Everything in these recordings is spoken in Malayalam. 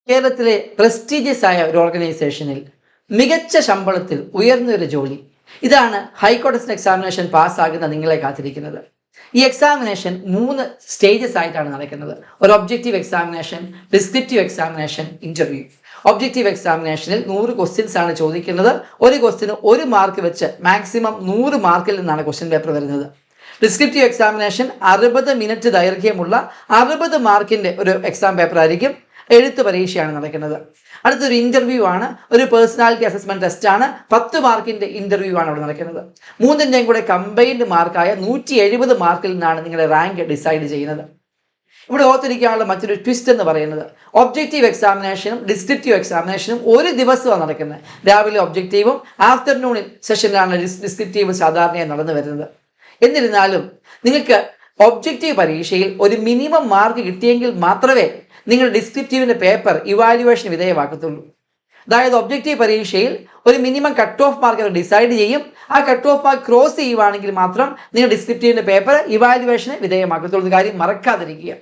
കേരളത്തിലെ പ്രസ്റ്റീജിയസ് ആയ ഒരു ഓർഗനൈസേഷനിൽ മികച്ച ശമ്പളത്തിൽ ഉയർന്നൊരു ജോലി, ഇതാണ് ഹൈക്കോടതി എക്സാമിനേഷൻ പാസ്സാകുന്ന നിങ്ങളെ കാത്തിരിക്കുന്നത്. ഈ എക്സാമിനേഷൻ 3 സ്റ്റേജസ് ആയിട്ടാണ് നടക്കുന്നത്. ഒരു objective examination, descriptive examination, interview. Objective എക്സാമിനേഷനിൽ 100 ക്വസ്റ്റ്യൻസ് ആണ് ചോദിക്കുന്നത്. ഒരു ക്വസ്റ്റ്യന് 1 മാർക്ക് വെച്ച് മാക്സിമം 100 മാർക്കിൽ നിന്നാണ് ക്വസ്റ്റ്യൻ പേപ്പർ വരുന്നത്. ഡിസ്ക്രിപ്റ്റീവ് എക്സാമിനേഷൻ 60 മിനിറ്റ് ദൈർഘ്യമുള്ള 60 മാർക്കിന്റെ ഒരു എക്സാം പേപ്പർ ആയിരിക്കും. എഴുത്ത് പരീക്ഷയാണ് നടക്കുന്നത്. അടുത്തൊരു ഇന്റർവ്യൂ ആണ്, ഒരു പേഴ്സണാലിറ്റി അസസ്മെന്റ് ടെസ്റ്റ് ആണ്. 10 മാർക്കിന്റെ ഇന്റർവ്യൂ ആണ് അവിടെ നടക്കുന്നത്. മൂന്നിന്റെയും കൂടെ കമ്പൈൻഡ് മാർക്കായ 170 മാർക്കിൽ നിന്നാണ് നിങ്ങളുടെ റാങ്ക് ഡിസൈഡ് ചെയ്യുന്നത്. ഇവിടെ ഓർത്തിരിക്കാനുള്ള മറ്റൊരു ട്വിസ്റ്റ് എന്ന് പറയുന്നത്, ഒബ്ജക്റ്റീവ് എക്സാമിനേഷനും ഡിസ്ക്രിപ്റ്റീവ് എക്സാമിനേഷനും ഒരു ദിവസമാണ് നടക്കുന്നത്. രാവിലെ ഒബ്ജക്റ്റീവും ആഫ്റ്റർനൂണിൽ സെഷനിലാണ് ഡിസ്ക്രിപ്റ്റീവ് സാധാരണയായി നടന്നു വരുന്നത്. എന്നിരുന്നാലും നിങ്ങൾക്ക് ഒബ്ജക്റ്റീവ് പരീക്ഷയിൽ ഒരു മിനിമം മാർക്ക് കിട്ടിയെങ്കിൽ മാത്രമേ നിങ്ങൾ ഡിസ്ക്രിപ്റ്റീവിന്റെ പേപ്പർ ഇവാലുവേഷന് വിധേയമാക്കത്തുള്ളൂ. അതായത് ഒബ്ജക്റ്റീവ് പരീക്ഷയിൽ ഒരു മിനിമം കട്ട് ഓഫ് മാർക്ക് അവർ ഡിസൈഡ് ചെയ്യും. ആ കട്ട് ഓഫ് മാർക്ക് ക്രോസ് ചെയ്യുവാണെങ്കിൽ മാത്രം നിങ്ങൾ ഡിസ്ക്രിപ്റ്റീവിന്റെ പേപ്പർ ഇവാലുവേഷന് വിധേയമാക്കത്തുള്ളൂ. കാര്യം മറക്കാതിരിക്കുക.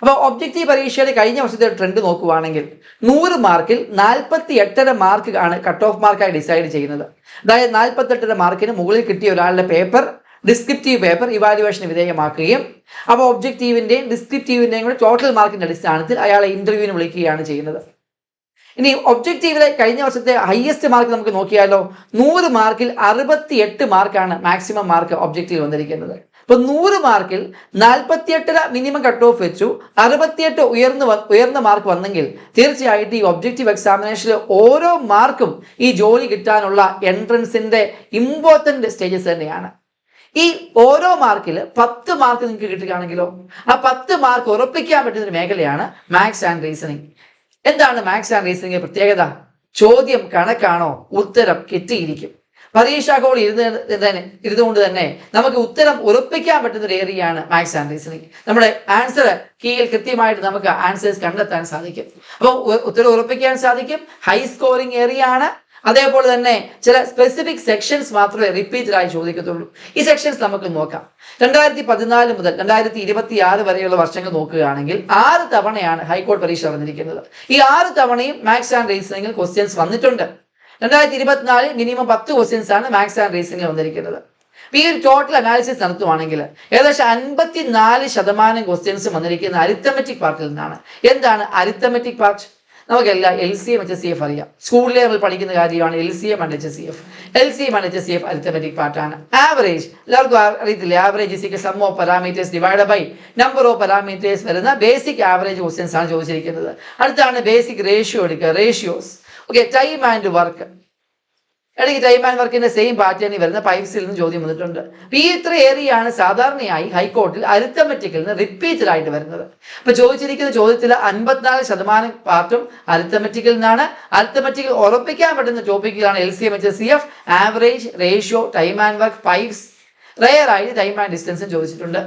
അപ്പോൾ ഒബ്ജക്റ്റീവ് പരീക്ഷയുടെ കഴിഞ്ഞ വർഷത്തെ ട്രെൻഡ് നോക്കുവാണെങ്കിൽ 100 മാർക്കിൽ 48.5 മാർക്ക് ആണ് കട്ട് ഓഫ് മാർക്കായി ഡിസൈഡ് ചെയ്യുന്നത്. അതായത് 48.5 മാർക്കിന് മുകളിൽ കിട്ടിയ ഒരാളുടെ പേപ്പർ, ഡിസ്ക്രിപ്റ്റീവ് പേപ്പർ ഇവാലുവേഷന് വിധേയമാക്കുകയും അപ്പോൾ ഒബ്ജക്റ്റീവിന്റെയും ഡിസ്ക്രിപ്റ്റീവിന്റെയും കൂടെ ടോട്ടൽ മാർക്കിന്റെ അടിസ്ഥാനത്തിൽ അയാളെ ഇന്റർവ്യൂവിന് വിളിക്കുകയാണ് ചെയ്യുന്നത്. ഇനി ഒബ്ജക്റ്റീവിലെ കഴിഞ്ഞ വർഷത്തെ ഹയസ്റ്റ് മാർക്ക് നമുക്ക് നോക്കിയാലോ, 100 മാർക്കിൽ 68 മാർക്കാണ് മാക്സിമം മാർക്ക് ഒബ്ജക്റ്റീവ് വന്നിരിക്കുന്നത്. ഇപ്പൊ 100 മാർക്കിൽ 48 മിനിമം കട്ട് ഓഫ് വെച്ചു, 68 ഉയർന്ന മാർക്ക് വന്നെങ്കിൽ തീർച്ചയായിട്ടും ഈ ഒബ്ജക്റ്റീവ് എക്സാമിനേഷനിൽ ഓരോ മാർക്കും ഈ ജോലി കിട്ടാനുള്ള എൻട്രൻസിന്റെ ഇമ്പോർട്ടന്റ് സ്റ്റേജസ് തന്നെയാണ്. ഈ ഓരോ മാർക്കിൽ 10 മാർക്ക് നിങ്ങൾക്ക് കിട്ടുകയാണെങ്കിലോ ആ 10 മാർക്ക് ഉറപ്പിക്കാൻ പറ്റുന്ന ഒരു മേഖലയാണ് മാത്സ് ആൻഡ് റീസണിങ്. എന്താണ് മാത്സ് ആൻഡ് റീസണിങ് പ്രത്യേകത? ചോദ്യം കണക്കാണോ, ഉത്തരം കിട്ടിയിരിക്കും. പരീക്ഷാ ഹോൾ ഇരുന്നുകൊണ്ട് തന്നെ നമുക്ക് ഉത്തരം ഉറപ്പിക്കാൻ പറ്റുന്ന ഒരു ഏരിയയാണ് മാത്സ് ആൻഡ് റീസണിങ്. നമ്മുടെ ആൻസർ കീയിൽ കൃത്യമായിട്ട് നമുക്ക് ആൻസേഴ്സ് കണ്ടെത്താൻ സാധിക്കും. അപ്പോൾ ഉത്തരം ഉറപ്പിക്കാൻ സാധിക്കും. ഹൈ സ്കോറിംഗ് ഏരിയ ആണ്. അതേപോലെ തന്നെ ചില സ്പെസിഫിക് സെക്ഷൻസ് മാത്രമേ റിപ്പീറ്റഡായി ചോദിക്കത്തുള്ളൂ. ഈ സെക്ഷൻസ് നമുക്ക് നോക്കാം. 2014 മുതൽ 2026 വരെയുള്ള വർഷങ്ങൾ നോക്കുകയാണെങ്കിൽ 6 തവണയാണ് ഹൈക്കോടതി പരീക്ഷ നടന്നിരിക്കുന്നത്. ഈ 6 തവണയും മാത്സ് ആൻഡ് റീസണിംഗിൽ ക്വസ്റ്റ്യൻസ് വന്നിട്ടുണ്ട്. 2024 മിനിമം 10 ക്വസ്റ്റ്യൻസ് ആണ് മാത്സ് ആൻഡ് റീസണിംഗിൽ വന്നിരിക്കുന്നത്. ഈ ഒരു ടോട്ടൽ അനാലിസിസ് നടത്തുവാണെങ്കിൽ ഏകദേശം 54% ക്വസ്റ്റ്യൻസ് വന്നിരിക്കുന്ന അരിത്തമെറ്റിക് പാർട്ടിൽ നിന്നാണ്. എന്താണ് അരിത്തമെറ്റിക് പാർട്ട്? നമുക്കെല്ലാം LCM HCF അറിയാം. സ്കൂളിലെ നമ്മൾ പഠിക്കുന്ന കാര്യമാണ് LCM and HCF. LCM and HCF arithmetic പാർട്ടാണ്. ആവറേജ് എല്ലാവർക്കും അറിയത്തില്ല. Average is sum of parameters divide by number of parameters വരുന്ന ബേസിക് ആവറേജ് ക്വസ്റ്റ്യൻസ് ആണ് ചോദിച്ചിരിക്കുന്നത്. അടുത്താണ് ബേസിക് റേഷ്യോ എടുക്കുക, ratios. Okay, time and work. ഇടയ്ക്ക് ടൈം ആൻഡ് വർക്കിന്റെ സെയിം പാറ്റേണിൽ വരുന്ന പൈപ്സിൽ നിന്ന് ചോദ്യം വന്നിട്ടുണ്ട്. ഈ ഇത്ര ഏരിയയാണ് സാധാരണയായി ഹൈക്കോർട്ടിൽ അരിത്തമെറ്റിക്കിൽ നിന്ന് റിപ്പീറ്റഡ് ആയിട്ട് വരുന്നത്. അപ്പൊ ചോദിച്ചിരിക്കുന്ന ചോദ്യത്തിൽ 54% പാർട്ടും അരിത്തമെറ്റിക്കിൽ നിന്നാണ്. അരിത്തമെറ്റിക്കിൽ ഉറപ്പിക്കാൻ പറ്റുന്ന ടോപ്പിക്കുകളാണ് LCM HCF, average, ratio, time and work, pipes. Rare ആയിട്ട് ടൈം ആൻഡ് ഡിസ്റ്റൻസും ചോദിച്ചിട്ടുണ്ട്.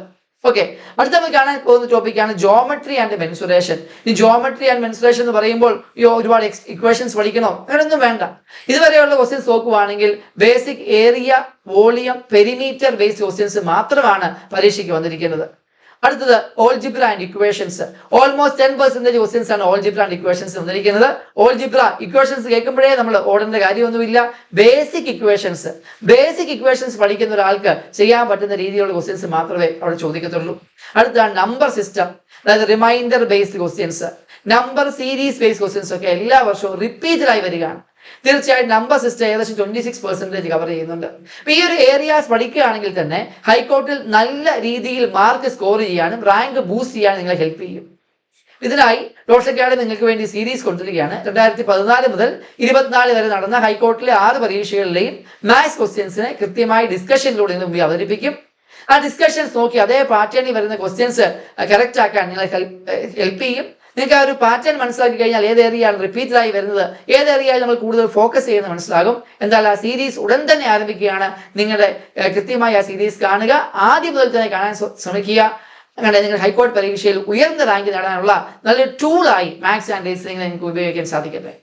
ഓക്കെ, അടുത്ത നമ്മൾ കാണാൻ പോകുന്ന ടോപ്പിക്കാണ് ജോമെട്രി ആൻഡ് മെൻസുറേഷൻ. ഈ ജോമെട്രി ആൻഡ് മെൻസുറേഷൻ എന്ന് പറയുമ്പോൾ ഒരുപാട് ഇക്വേഷൻസ് പഠിക്കണോ? അങ്ങനെയൊന്നും വേണ്ട. ഇതുവരെയുള്ള ക്വസ്റ്റ്യൻസ് നോക്കുവാണെങ്കിൽ basic area, volume, perimeter based questions മാത്രമാണ് പരീക്ഷയ്ക്ക് വന്നിരിക്കുന്നത്. അടുത്തത് algebra and equations. Almost 10% questions ആണ് ഓൾജിബ്ര ആൻഡ് ഇക്വേഷൻസ് വന്നിരിക്കുന്നത്. ഓൾജിബ്ര ഇക്വേഷൻസ് കേൾക്കുമ്പോഴേ നമ്മൾ ഓടേണ്ട കാര്യമൊന്നുമില്ല. ബേസിക് ഇക്വേഷൻസ് പഠിക്കുന്ന ഒരാൾക്ക് ചെയ്യാൻ പറ്റുന്ന രീതിയിലുള്ള ക്വസ്റ്റ്യൻസ് മാത്രമേ അവിടെ ചോദിക്കത്തുള്ളൂ. അടുത്താണ് നമ്പർ സിസ്റ്റം, അതായത് remainder based questions, number series based questions ഒക്കെ എല്ലാ വർഷവും റിപ്പീറ്റഡായി വരികയാണ്. തീർച്ചയായിട്ടും നമ്പർ സിസ്റ്റം ഏകദേശം 26% കവർ ചെയ്യുന്നുണ്ട്. അപ്പൊ ഈ ഒരു ഏരിയാസ് പഠിക്കുകയാണെങ്കിൽ തന്നെ ഹൈക്കോർട്ടിൽ നല്ല രീതിയിൽ മാർക്ക് സ്കോർ ചെയ്യാനും റാങ്ക് ബൂസ്റ്റ് ചെയ്യാനും നിങ്ങളെ ഹെൽപ്പ് ചെയ്യും. ഇതിനായി ഡോട്ട്സ് അക്കാഡമി നിങ്ങൾക്ക് വേണ്ടി സീരീസ് കൊണ്ടുവരികയാണ്. 2014 മുതൽ 24 വരെ നടന്ന ഹൈക്കോർട്ടിലെ 6 പരീക്ഷകളിലെയും മാത്സ് ക്വസ്റ്റ്യൻസിനെ കൃത്യമായി ഡിസ്കഷനിലൂടെ മുമ്പ് അവതരിപ്പിക്കും. ആ ഡിസ്കഷൻസ് നോക്കി അതേ പാറ്റേണിൽ വരുന്ന ക്വസ്റ്റ്യൻസ് കറക്റ്റ് ആക്കാൻ നിങ്ങളെ ഹെൽപ്പ് ചെയ്യും. നിങ്ങൾക്ക് ആ ഒരു പാറ്റേൺ മനസ്സിലാക്കി കഴിഞ്ഞാൽ ഏത് ഏരിയയാണ് റിപ്പീറ്റഡായി വരുന്നത്, ഏത് ഏരിയയിൽ നമ്മൾ കൂടുതൽ ഫോക്കസ് ചെയ്യുന്നത് മനസ്സിലാകും. എന്തായാലും ആ സീരീസ് ഉടൻ തന്നെ ആരംഭിക്കുകയാണ്. നിങ്ങളുടെ കൃത്യമായി ആ സീരീസ് കാണുക, ആദ്യം മുതൽ തന്നെ കാണാൻ ശ്രമിക്കുക. അങ്ങനെ നിങ്ങൾ ഹൈക്കോടതി പരീക്ഷയിൽ ഉയർന്ന റാങ്ക് നേടാനുള്ള നല്ലൊരു ടൂളായി മാത്സ് ആൻഡ് റീസണിംഗ് നിങ്ങൾക്ക് ഉപയോഗിക്കാൻ സാധിക്കട്ടെ.